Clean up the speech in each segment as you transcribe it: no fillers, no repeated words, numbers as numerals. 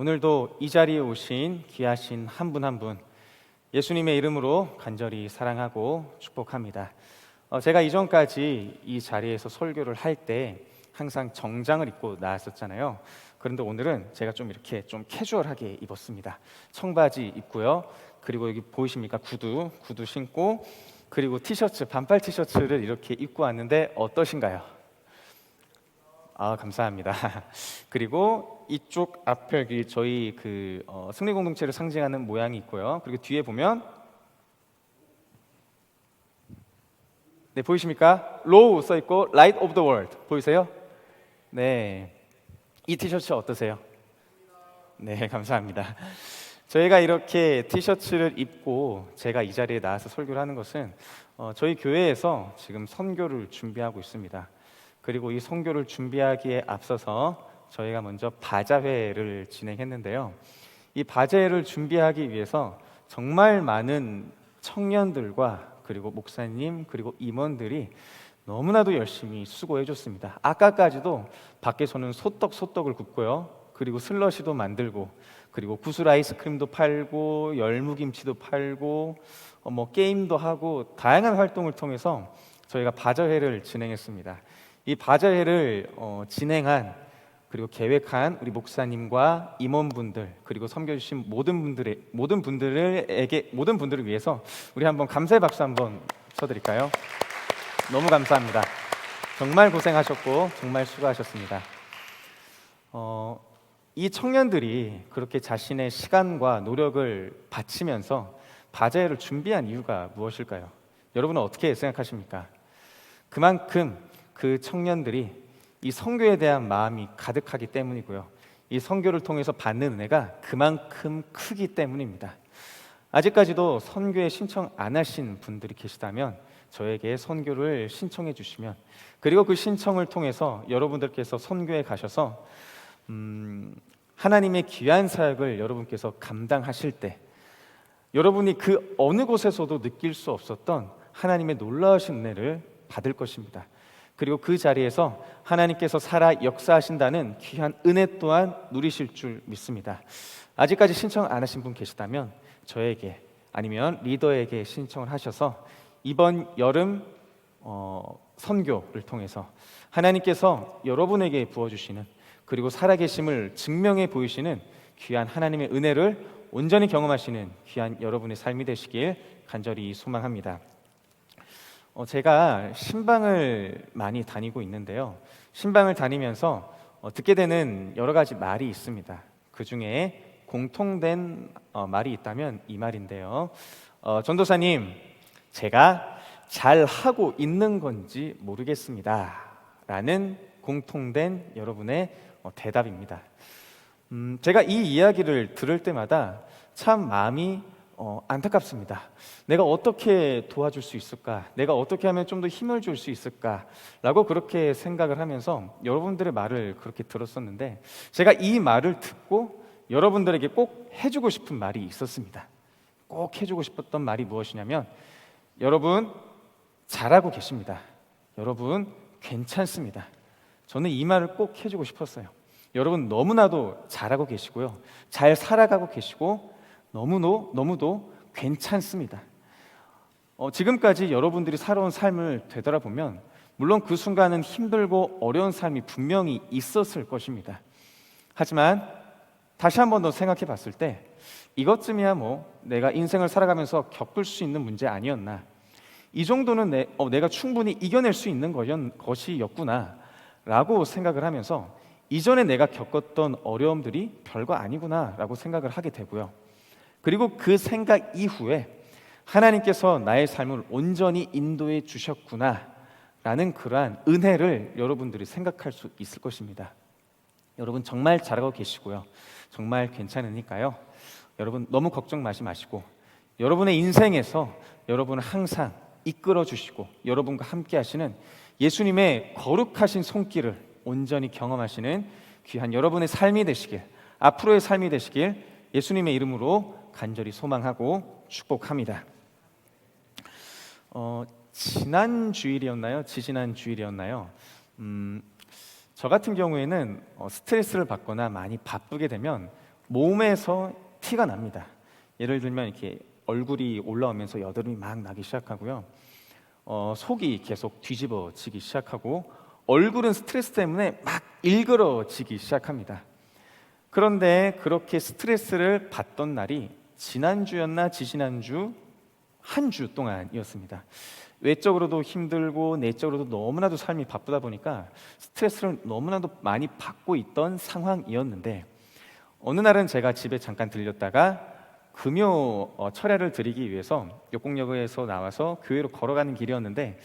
오늘도 이 자리에 오신 귀하신 한 분 한 분 예수님의 이름으로 간절히 사랑하고 축복합니다. 제가 이전까지 이 자리에서 설교를 할 때 항상 정장을 입고 나왔었잖아요. 그런데 오늘은 제가 좀 이렇게 좀 캐주얼하게 입었습니다. 청바지 입고요. 그리고 여기 보이십니까? 구두 신고, 그리고 티셔츠, 반팔 티셔츠를 이렇게 입고 왔는데 어떠신가요? 감사합니다. 그리고 이쪽 앞에 저희 승리 공동체를 상징하는 모양이 있고요. 그리고 뒤에 보면 네, 보이십니까? 로우 써 있고 Light of the World 보이세요? 네, 이 티셔츠 어떠세요? 네, 감사합니다. 저희가 이렇게 티셔츠를 입고 제가 이 자리에 나와서 설교를 하는 것은 저희 교회에서 지금 선교를 준비하고 있습니다. 그리고 이 선교를 준비하기에 앞서서 저희가 먼저 바자회를 진행했는데요. 이 바자회를 준비하기 위해서 정말 많은 청년들과 그리고 목사님 그리고 임원들이 너무나도 열심히 수고해 줬습니다. 아까까지도 밖에서는 소떡을 굽고요. 그리고 슬러시도 만들고, 그리고 구슬 아이스크림도 팔고, 열무김치도 팔고, 게임도 하고 다양한 활동을 통해서 저희가 바자회를 진행했습니다. 이 바자회를 진행한 그리고 계획한 우리 목사님과 임원분들 그리고 섬겨주신 모든 분들을 위해서 우리 한번 감사의 박수 한번 쳐드릴까요? 너무 감사합니다. 정말 고생하셨고 정말 수고하셨습니다. 이 청년들이 그렇게 자신의 시간과 노력을 바치면서 바자회를 준비한 이유가 무엇일까요? 여러분은 어떻게 생각하십니까? 그만큼 그 청년들이 이 선교에 대한 마음이 가득하기 때문이고요. 이 선교를 통해서 받는 은혜가 그만큼 크기 때문입니다. 아직까지도 선교에 신청 안 하신 분들이 계시다면 저에게 선교를 신청해 주시면, 그리고 그 신청을 통해서 여러분들께서 선교에 가셔서 하나님의 귀한 사역을 여러분께서 감당하실 때 여러분이 그 어느 곳에서도 느낄 수 없었던 하나님의 놀라우신 은혜를 받을 것입니다. 그리고 그 자리에서 하나님께서 살아 역사하신다는 귀한 은혜 또한 누리실 줄 믿습니다. 아직까지 신청 안 하신 분 계시다면 저에게 아니면 리더에게 신청을 하셔서 이번 여름 선교를 통해서 하나님께서 여러분에게 부어주시는, 그리고 살아계심을 증명해 보이시는 귀한 하나님의 은혜를 온전히 경험하시는 귀한 여러분의 삶이 되시길 간절히 소망합니다. 제가 신방을 많이 다니고 있는데요. 신방을 다니면서 듣게 되는 여러 가지 말이 있습니다. 그 중에 공통된 말이 있다면 이 말인데요. 전도사님, 제가 잘 하고 있는 건지 모르겠습니다 라는 공통된 여러분의 대답입니다. 제가 이 이야기를 들을 때마다 참 마음이 안타깝습니다. 내가 어떻게 도와줄 수 있을까? 내가 어떻게 하면 좀 더 힘을 줄 수 있을까? 라고 그렇게 생각을 하면서 여러분들의 말을 그렇게 들었었는데, 제가 이 말을 듣고 여러분들에게 꼭 해주고 싶은 말이 있었습니다. 꼭 해주고 싶었던 말이 무엇이냐면, 여러분 잘하고 계십니다. 여러분 괜찮습니다. 저는 이 말을 꼭 해주고 싶었어요. 여러분 너무나도 잘하고 계시고요, 잘 살아가고 계시고 너무도 괜찮습니다. 지금까지 여러분들이 살아온 삶을 되돌아보면 물론 그 순간은 힘들고 어려운 삶이 분명히 있었을 것입니다. 하지만 다시 한 번 더 생각해 봤을 때 이것쯤이야 내가 인생을 살아가면서 겪을 수 있는 문제 아니었나, 이 정도는 내가 충분히 이겨낼 수 있는 것이었구나 라고 생각을 하면서 이전에 내가 겪었던 어려움들이 별거 아니구나 라고 생각을 하게 되고요. 그리고 그 생각 이후에 하나님께서 나의 삶을 온전히 인도해 주셨구나 라는 그러한 은혜를 여러분들이 생각할 수 있을 것입니다. 여러분 정말 잘하고 계시고요, 정말 괜찮으니까요, 여러분 너무 걱정 마시고 여러분의 인생에서 여러분을 항상 이끌어 주시고 여러분과 함께 하시는 예수님의 거룩하신 손길을 온전히 경험하시는 귀한 여러분의 삶이 되시길, 앞으로의 삶이 되시길 예수님의 이름으로 간절히 소망하고 축복합니다. 지난 주일이었나요? 지지난 주일이었나요? 저 같은 경우에는 스트레스를 받거나 많이 바쁘게 되면 몸에서 티가 납니다. 예를 들면 이렇게 얼굴이 올라오면서 여드름이 막 나기 시작하고요. 속이 계속 뒤집어지기 시작하고 얼굴은 스트레스 때문에 막 일그러지기 시작합니다. 그런데 그렇게 스트레스를 받던 날이 지난주였나 지지난주 한 주 동안이었습니다. 외적으로도 힘들고 내적으로도 너무나도 삶이 바쁘다 보니까 스트레스를 너무나도 많이 받고 있던 상황이었는데 어느 날은 제가 집에 잠깐 들렸다가 금요 철야를 드리기 위해서 역곡역에서 나와서 교회로 걸어가는 길이었는데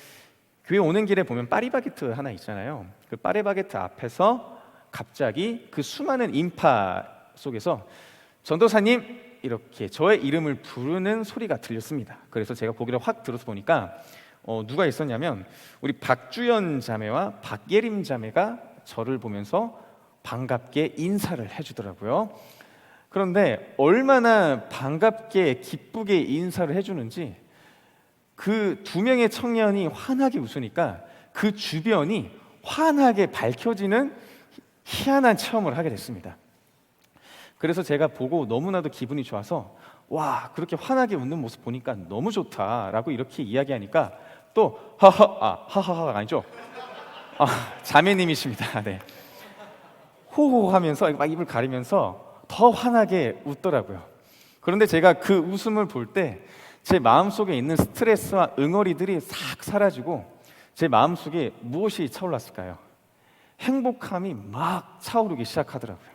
교회 오는 길에 보면 파리바게트 하나 있잖아요. 그 파리바게트 앞에서 갑자기 그 수많은 인파 속에서 전도사님 이렇게 저의 이름을 부르는 소리가 들렸습니다. 그래서 제가 고개를 확 들어서 보니까 누가 있었냐면 우리 박주연 자매와 박예림 자매가 저를 보면서 반갑게 인사를 해주더라고요. 그런데 얼마나 반갑게 기쁘게 인사를 해주는지 그 두 명의 청년이 환하게 웃으니까 그 주변이 환하게 밝혀지는 희한한 체험을 하게 됐습니다. 그래서 제가 보고 너무나도 기분이 좋아서 와, 그렇게 환하게 웃는 모습 보니까 너무 좋다라고 이렇게 이야기하니까 또 하하가 아니죠. 자매님이십니다. 네. 호호하면서 막 입을 가리면서 더 환하게 웃더라고요. 그런데 제가 그 웃음을 볼 때 제 마음속에 있는 스트레스와 응어리들이 싹 사라지고 제 마음속에 무엇이 차올랐을까요? 행복함이 막 차오르기 시작하더라고요.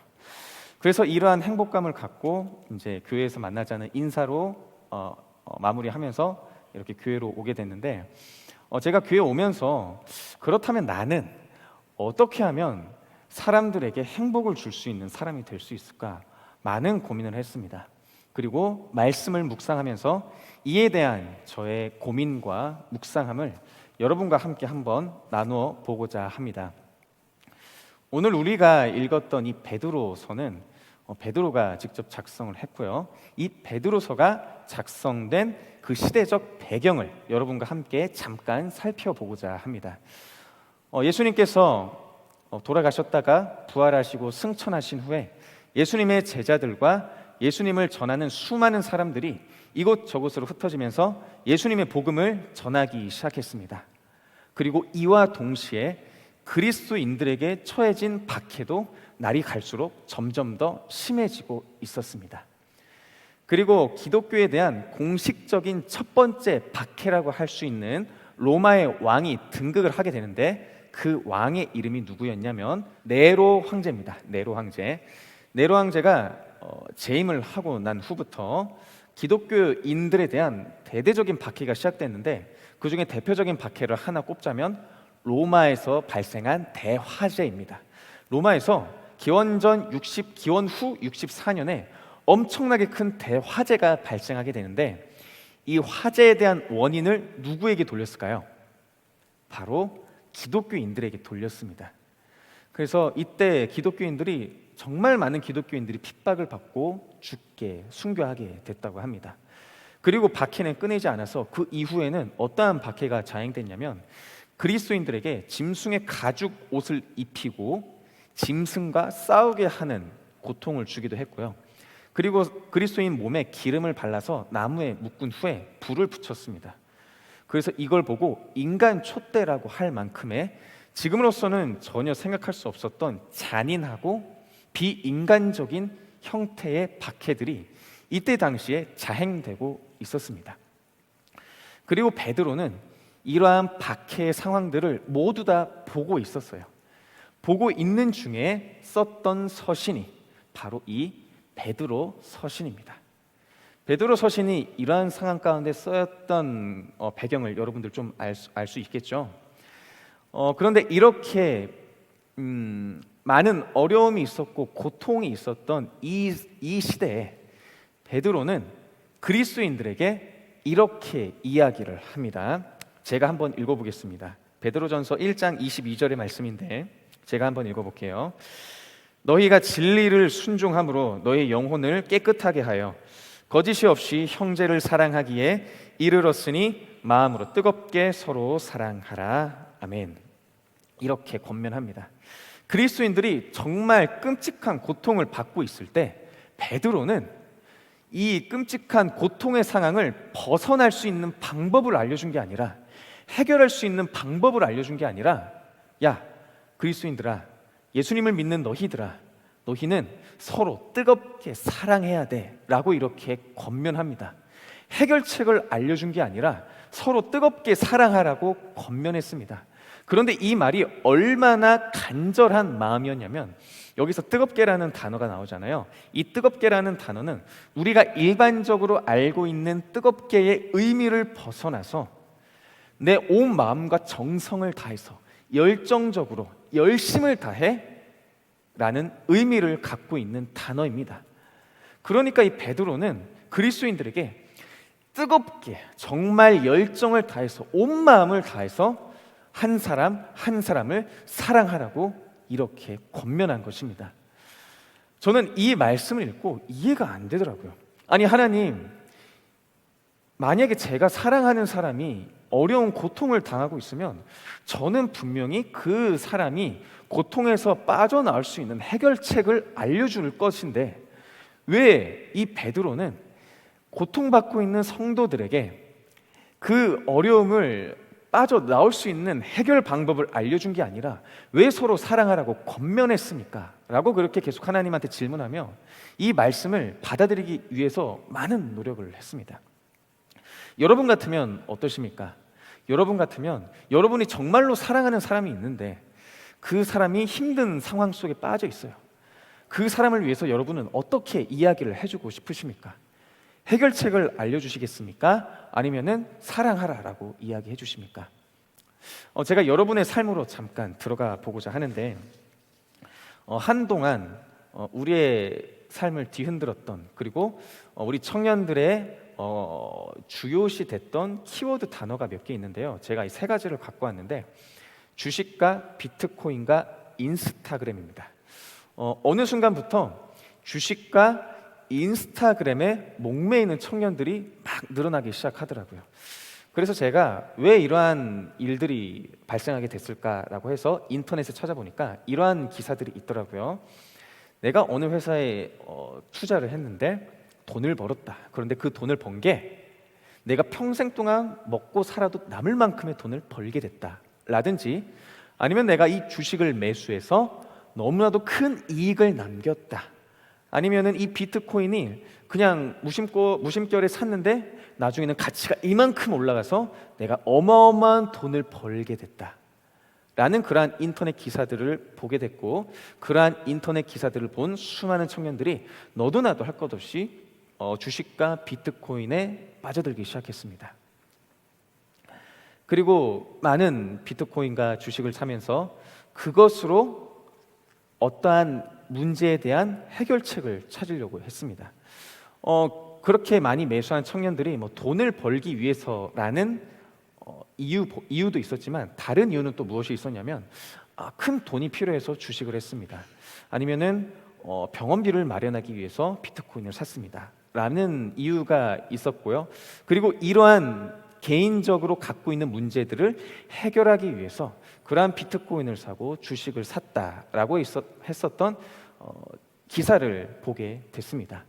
그래서 이러한 행복감을 갖고 이제 교회에서 만나자는 인사로 마무리하면서 이렇게 교회로 오게 됐는데 제가 교회 오면서 그렇다면 나는 어떻게 하면 사람들에게 행복을 줄 수 있는 사람이 될 수 있을까? 많은 고민을 했습니다. 그리고 말씀을 묵상하면서 이에 대한 저의 고민과 묵상함을 여러분과 함께 한번 나누어 보고자 합니다. 오늘 우리가 읽었던 이 베드로서는 베드로가 직접 작성을 했고요. 이 베드로서가 작성된 그 시대적 배경을 여러분과 함께 잠깐 살펴보고자 합니다. 예수님께서 돌아가셨다가 부활하시고 승천하신 후에 예수님의 제자들과 예수님을 전하는 수많은 사람들이 이곳저곳으로 흩어지면서 예수님의 복음을 전하기 시작했습니다. 그리고 이와 동시에 그리스도인들에게 처해진 박해도 날이 갈수록 점점 더 심해지고 있었습니다. 그리고 기독교에 대한 공식적인 첫 번째 박해라고 할 수 있는 로마의 왕이 등극을 하게 되는데 그 왕의 이름이 누구였냐면 네로 황제입니다. 네로 황제. 네로 황제가 재임을 하고 난 후부터 기독교인들에 대한 대대적인 박해가 시작됐는데 그 중에 대표적인 박해를 하나 꼽자면 로마에서 발생한 대화재입니다. 로마에서 기원전 60, 기원 후 64년에 엄청나게 큰 대화재가 발생하게 되는데 이 화재에 대한 원인을 누구에게 돌렸을까요? 바로 기독교인들에게 돌렸습니다. 그래서 이때 기독교인들이 정말 많은 기독교인들이 핍박을 받고 죽게 순교하게 됐다고 합니다. 그리고 박해는 끊이지 않아서 그 이후에는 어떠한 박해가 자행됐냐면 그리스도인들에게 짐승의 가죽 옷을 입히고 짐승과 싸우게 하는 고통을 주기도 했고요. 그리고 그리스도인 몸에 기름을 발라서 나무에 묶은 후에 불을 붙였습니다. 그래서 이걸 보고 인간 촛대라고 할 만큼의 지금으로서는 전혀 생각할 수 없었던 잔인하고 비인간적인 형태의 박해들이 이때 당시에 자행되고 있었습니다. 그리고 베드로는 이러한 박해의 상황들을 모두 다 보고 있었어요. 보고 있는 중에 썼던 서신이 바로 이 베드로 서신입니다. 베드로 서신이 이러한 상황 가운데 쓰였던 배경을 여러분들 좀 알 수 있겠죠. 그런데 이렇게 많은 어려움이 있었고 고통이 있었던 이 시대에 베드로는 그리스도인들에게 이렇게 이야기를 합니다. 제가 한번 읽어보겠습니다. 베드로전서 1장 22절의 말씀인데 제가 한번 읽어볼게요. 너희가 진리를 순종함으로 너희 영혼을 깨끗하게 하여 거짓이 없이 형제를 사랑하기에 이르렀으니 마음으로 뜨겁게 서로 사랑하라. 아멘. 이렇게 권면합니다. 그리스도인들이 정말 끔찍한 고통을 받고 있을 때 베드로는 이 끔찍한 고통의 상황을 벗어날 수 있는 방법을 알려준 게 아니라, 해결할 수 있는 방법을 알려준 게 아니라, 야, 그리스도인들아, 예수님을 믿는 너희들아, 너희는 서로 뜨겁게 사랑해야 돼 라고 이렇게 권면합니다. 해결책을 알려준 게 아니라 서로 뜨겁게 사랑하라고 권면했습니다. 그런데 이 말이 얼마나 간절한 마음이었냐면, 여기서 뜨겁게라는 단어가 나오잖아요. 이 뜨겁게라는 단어는 우리가 일반적으로 알고 있는 뜨겁게의 의미를 벗어나서 내 온 마음과 정성을 다해서 열정적으로 열심을 다해 라는 의미를 갖고 있는 단어입니다. 그러니까 이 베드로는 그리스도인들에게 뜨겁게 정말 열정을 다해서 온 마음을 다해서 한 사람 한 사람을 사랑하라고 이렇게 권면한 것입니다. 저는 이 말씀을 읽고 이해가 안 되더라고요. 아니, 하나님, 만약에 제가 사랑하는 사람이 어려운 고통을 당하고 있으면 저는 분명히 그 사람이 고통에서 빠져나올 수 있는 해결책을 알려줄 것인데, 왜 이 베드로는 고통받고 있는 성도들에게 그 어려움을 빠져나올 수 있는 해결 방법을 알려준 게 아니라 왜 서로 사랑하라고 권면했습니까? 라고 그렇게 계속 하나님한테 질문하며 이 말씀을 받아들이기 위해서 많은 노력을 했습니다. 여러분 같으면 어떠십니까? 여러분 같으면 여러분이 정말로 사랑하는 사람이 있는데 그 사람이 힘든 상황 속에 빠져 있어요. 그 사람을 위해서 여러분은 어떻게 이야기를 해주고 싶으십니까? 해결책을 알려주시겠습니까? 아니면은 사랑하라라고 이야기해 주십니까? 제가 여러분의 삶으로 잠깐 들어가 보고자 하는데, 한동안 우리의 삶을 뒤흔들었던, 그리고 우리 청년들의 주요시 됐던 키워드 단어가 몇 개 있는데요. 제가 이 세 가지를 갖고 왔는데, 주식과 비트코인과 인스타그램입니다. 어느 순간부터 주식과 인스타그램에 목매이는 청년들이 막 늘어나기 시작하더라고요. 그래서 제가 왜 이러한 일들이 발생하게 됐을까라고 해서 인터넷에 찾아보니까 이러한 기사들이 있더라고요. 내가 어느 회사에 투자를 했는데 돈을 벌었다. 그런데 그 돈을 번 게 내가 평생 동안 먹고 살아도 남을 만큼의 돈을 벌게 됐다 라든지, 아니면 내가 이 주식을 매수해서 너무나도 큰 이익을 남겼다, 아니면은 이 비트코인이 그냥 무심결에 샀는데 나중에는 가치가 이만큼 올라가서 내가 어마어마한 돈을 벌게 됐다 라는 그러한 인터넷 기사들을 보게 됐고, 그러한 인터넷 기사들을 본 수많은 청년들이 너도 나도 할 것 없이 주식과 비트코인에 빠져들기 시작했습니다. 그리고 많은 비트코인과 주식을 사면서 그것으로 어떠한 문제에 대한 해결책을 찾으려고 했습니다. 그렇게 많이 매수한 청년들이 돈을 벌기 위해서라는 이유도 있었지만, 다른 이유는 또 무엇이 있었냐면 큰 돈이 필요해서 주식을 했습니다. 아니면은 병원비를 마련하기 위해서 비트코인을 샀습니다 라는 이유가 있었고요. 그리고 이러한 개인적으로 갖고 있는 문제들을 해결하기 위해서 그러한 비트코인을 사고 주식을 샀다라고 했었던 기사를 보게 됐습니다.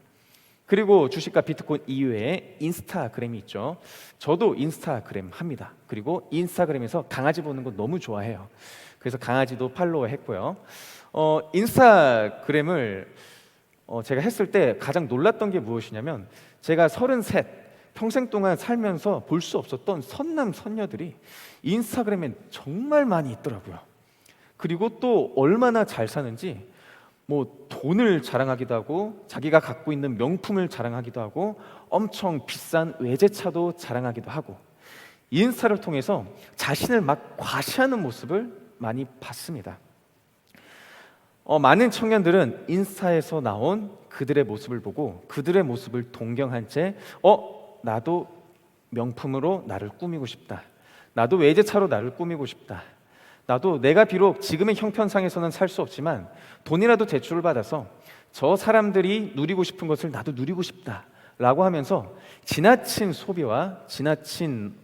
그리고 주식과 비트코인 이외에 인스타그램이 있죠. 저도 인스타그램 합니다. 그리고 인스타그램에서 강아지 보는 거 너무 좋아해요. 그래서 강아지도 팔로우 했고요. 인스타그램을 제가 했을 때 가장 놀랐던 게 무엇이냐면, 제가 33, 평생 동안 살면서 볼 수 없었던 선남 선녀들이 인스타그램에 정말 많이 있더라고요. 그리고 또 얼마나 잘 사는지 돈을 자랑하기도 하고, 자기가 갖고 있는 명품을 자랑하기도 하고, 엄청 비싼 외제차도 자랑하기도 하고, 인스타를 통해서 자신을 막 과시하는 모습을 많이 봤습니다. 많은 청년들은 인스타에서 나온 그들의 모습을 보고 그들의 모습을 동경한 채 나도 명품으로 나를 꾸미고 싶다, 나도 외제차로 나를 꾸미고 싶다, 나도 내가 비록 지금의 형편상에서는 살 수 없지만 돈이라도 대출을 받아서 저 사람들이 누리고 싶은 것을 나도 누리고 싶다 라고 하면서 지나친 소비와 지나친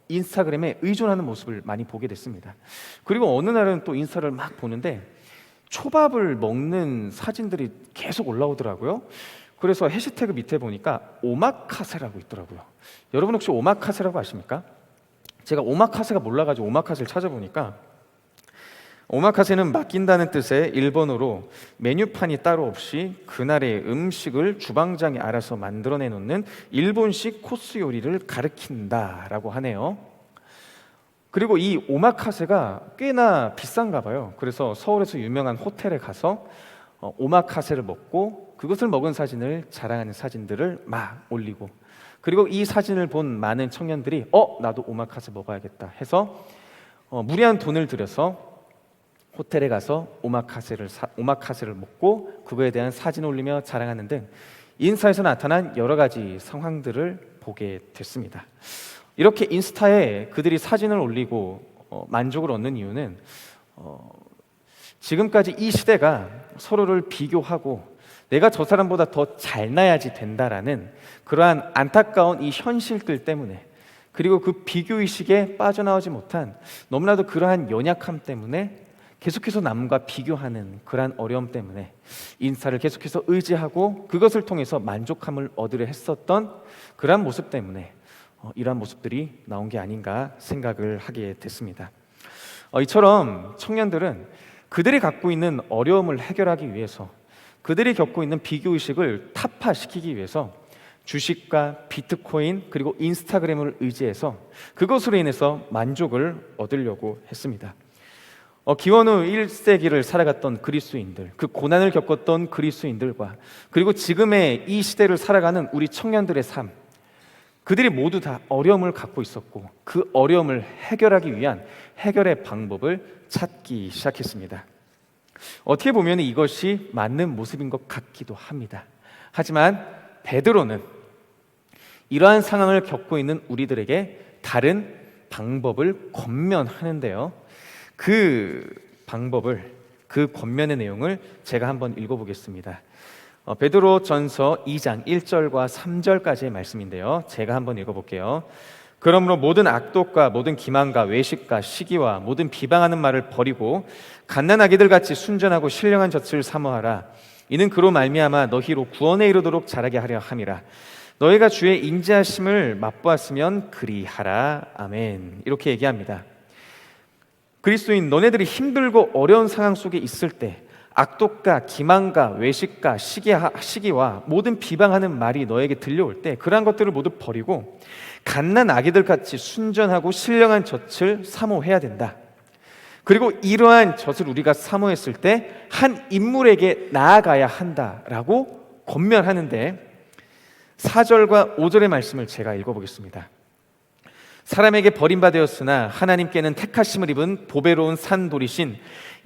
인스타그램에 의존하는 모습을 많이 보게 됐습니다. 그리고 어느 날은 또 인스타를 막 보는데 초밥을 먹는 사진들이 계속 올라오더라고요. 그래서 해시태그 밑에 보니까 오마카세라고 있더라고요. 여러분 혹시 오마카세라고 아십니까? 제가 오마카세가 몰라가지고 오마카세를 찾아보니까 오마카세는 맡긴다는 뜻의 일본어로 메뉴판이 따로 없이 그날의 음식을 주방장이 알아서 만들어내 놓는 일본식 코스 요리를 가리킨다라고 하네요. 그리고 이 오마카세가 꽤나 비싼가 봐요. 그래서 서울에서 유명한 호텔에 가서 오마카세를 먹고 그것을 먹은 사진을 자랑하는 사진들을 막 올리고, 그리고 이 사진을 본 많은 청년들이 나도 오마카세 먹어야겠다 해서 무리한 돈을 들여서 호텔에 가서 오마카세를 먹고 그거에 대한 사진을 올리며 자랑하는 등 인스타에서 나타난 여러 가지 상황들을 보게 됐습니다. 이렇게 인스타에 그들이 사진을 올리고 만족을 얻는 이유는 지금까지 이 시대가 서로를 비교하고 내가 저 사람보다 더 잘나야지 된다라는 그러한 안타까운 이 현실들 때문에, 그리고 그 비교의식에 빠져나오지 못한 너무나도 그러한 연약함 때문에 계속해서 남과 비교하는 그러한 어려움 때문에 인스타를 계속해서 의지하고 그것을 통해서 만족함을 얻으려 했었던 그러한 모습 때문에 이러한 모습들이 나온 게 아닌가 생각을 하게 됐습니다. 이처럼 청년들은 그들이 갖고 있는 어려움을 해결하기 위해서, 그들이 겪고 있는 비교의식을 타파시키기 위해서 주식과 비트코인 그리고 인스타그램을 의지해서 그것으로 인해서 만족을 얻으려고 했습니다. 기원 후 1세기를 살아갔던 그리스도인들, 그 고난을 겪었던 그리스도인들과 그리고 지금의 이 시대를 살아가는 우리 청년들의 삶, 그들이 모두 다 어려움을 갖고 있었고 그 어려움을 해결하기 위한 해결의 방법을 찾기 시작했습니다. 어떻게 보면 이것이 맞는 모습인 것 같기도 합니다. 하지만 베드로는 이러한 상황을 겪고 있는 우리들에게 다른 방법을 권면하는데요, 그 방법을, 그 권면의 내용을 제가 한번 읽어보겠습니다. 베드로 전서 2장 1절과 3절까지의 말씀인데요, 제가 한번 읽어볼게요. 그러므로 모든 악독과 모든 기만과 외식과 시기와 모든 비방하는 말을 버리고 갓난아기들 같이 순전하고 신령한 젖을 사모하라. 이는 그로 말미암아 너희로 구원에 이르도록 자라게 하려 함이라. 너희가 주의 인자하심을 맛보았으면 그리하라. 아멘. 이렇게 얘기합니다. 그리스도인 너네들이 힘들고 어려운 상황 속에 있을 때 악독과 기만과 외식과 시기와 모든 비방하는 말이 너에게 들려올 때 그러한 것들을 모두 버리고 갓난 아기들 같이 순전하고 신령한 젖을 사모해야 된다. 그리고 이러한 젖을 우리가 사모했을 때 한 인물에게 나아가야 한다라고 권면하는데, 4절과 5절의 말씀을 제가 읽어보겠습니다. 사람에게 버림받았으나 하나님께는 택하심을 입은 보배로운 산돌이신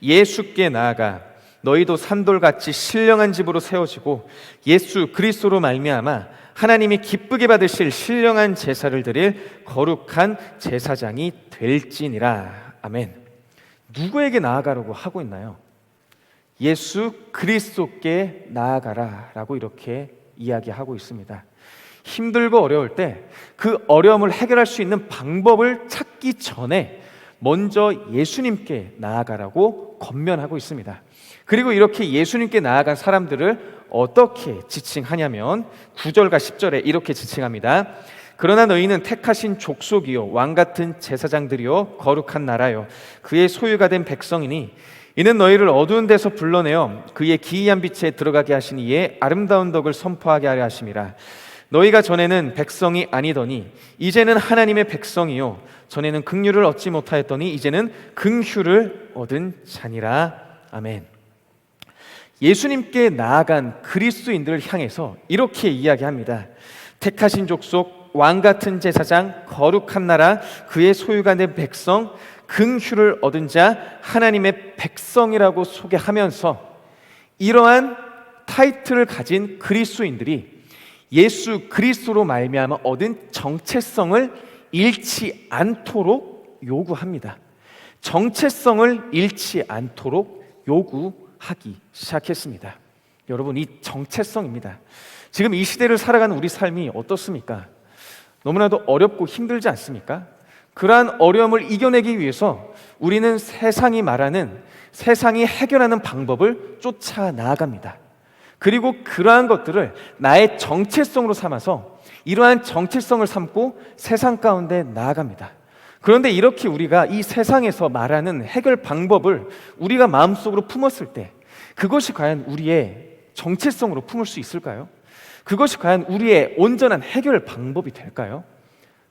예수께 나아가 너희도 산돌같이 신령한 집으로 세워지고 예수 그리스도로 말미암아 하나님이 기쁘게 받으실 신령한 제사를 드릴 거룩한 제사장이 될지니라. 아멘. 누구에게 나아가라고 하고 있나요? 예수 그리스도께 나아가라 라고 이렇게 이야기하고 있습니다. 힘들고 어려울 때 그 어려움을 해결할 수 있는 방법을 찾기 전에 먼저 예수님께 나아가라고 권면하고 있습니다. 그리고 이렇게 예수님께 나아간 사람들을 어떻게 지칭하냐면 9절과 10절에 이렇게 지칭합니다. 그러나 너희는 택하신 족속이요 왕같은 제사장들이요 거룩한 나라요 그의 소유가 된 백성이니 이는 너희를 어두운 데서 불러내어 그의 기이한 빛에 들어가게 하신 이의 아름다운 덕을 선포하게 하려 하심이라. 너희가 전에는 백성이 아니더니 이제는 하나님의 백성이요 전에는 긍휼을 얻지 못하였더니 이제는 긍휼을 얻은 자니라. 아멘. 예수님께 나아간 그리스도인들을 향해서 이렇게 이야기합니다. 택하신 족속, 왕같은 제사장, 거룩한 나라, 그의 소유가 된 백성, 긍휼을 얻은 자, 하나님의 백성이라고 소개하면서 이러한 타이틀을 가진 그리스도인들이 예수 그리스도로 말미암아 얻은 정체성을 잃지 않도록 요구합니다. 정체성을 잃지 않도록 요구하기 시작했습니다. 여러분, 이 정체성입니다. 지금 이 시대를 살아가는 우리 삶이 어떻습니까? 너무나도 어렵고 힘들지 않습니까? 그러한 어려움을 이겨내기 위해서 우리는 세상이 말하는, 세상이 해결하는 방법을 쫓아 나아갑니다. 그리고 그러한 것들을 나의 정체성으로 삼아서 이러한 정체성을 삼고 세상 가운데 나아갑니다. 그런데 이렇게 우리가 이 세상에서 말하는 해결 방법을 우리가 마음속으로 품었을 때 그것이 과연 우리의 정체성으로 품을 수 있을까요? 그것이 과연 우리의 온전한 해결 방법이 될까요?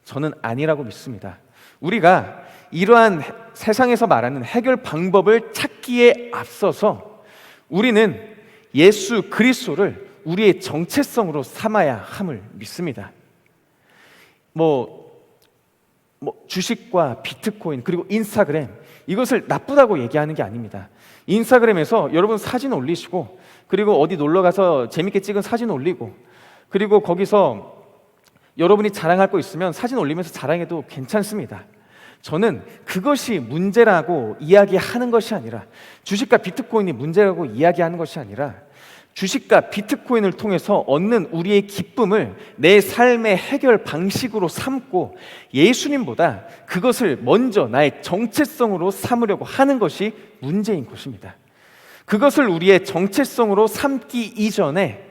저는 아니라고 믿습니다. 우리가 이러한 세상에서 말하는 해결 방법을 찾기에 앞서서 우리는 예수 그리스도를 우리의 정체성으로 삼아야 함을 믿습니다. 주식과 비트코인 그리고 인스타그램, 이것을 나쁘다고 얘기하는 게 아닙니다. 인스타그램에서 여러분 사진 올리시고, 그리고 어디 놀러 가서 재밌게 찍은 사진 올리고, 그리고 거기서 여러분이 자랑할 거 있으면 사진 올리면서 자랑해도 괜찮습니다. 저는 그것이 문제라고 이야기하는 것이 아니라, 주식과 비트코인이 문제라고 이야기하는 것이 아니라, 주식과 비트코인을 통해서 얻는 우리의 기쁨을 내 삶의 해결 방식으로 삼고 예수님보다 그것을 먼저 나의 정체성으로 삼으려고 하는 것이 문제인 것입니다. 그것을 우리의 정체성으로 삼기 이전에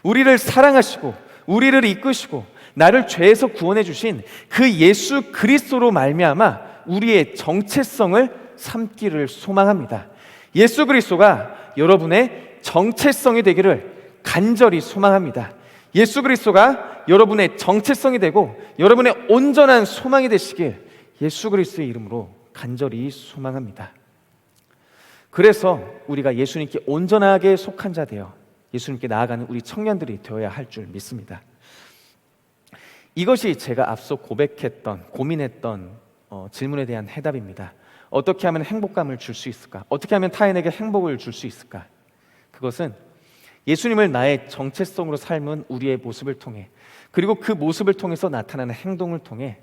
우리를 사랑하시고 우리를 이끄시고 나를 죄에서 구원해 주신 그 예수 그리스도로 말미암아 우리의 정체성을 삼기를 소망합니다. 예수 그리스도가 여러분의 정체성이 되기를 간절히 소망합니다. 예수 그리스도가 여러분의 정체성이 되고 여러분의 온전한 소망이 되시길 예수 그리스도의 이름으로 간절히 소망합니다. 그래서 우리가 예수님께 온전하게 속한 자 되어 예수님께 나아가는 우리 청년들이 되어야 할 줄 믿습니다. 이것이 제가 앞서 고민했던 질문에 대한 해답입니다. 어떻게 하면 행복감을 줄 수 있을까? 어떻게 하면 타인에게 행복을 줄 수 있을까? 그것은 예수님을 나의 정체성으로 삶은 우리의 모습을 통해, 그리고 그 모습을 통해서 나타나는 행동을 통해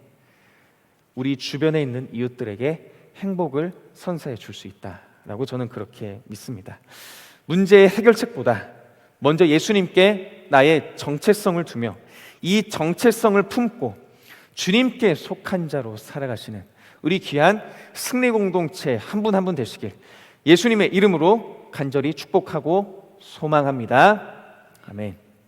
우리 주변에 있는 이웃들에게 행복을 선사해 줄 수 있다라고 저는 그렇게 믿습니다. 문제의 해결책보다 먼저 예수님께 나의 정체성을 두며 이 정체성을 품고 주님께 속한 자로 살아가시는 우리 귀한 승리 공동체 한 분 한 분 되시길 예수님의 이름으로 간절히 축복하고 소망합니다. 아멘.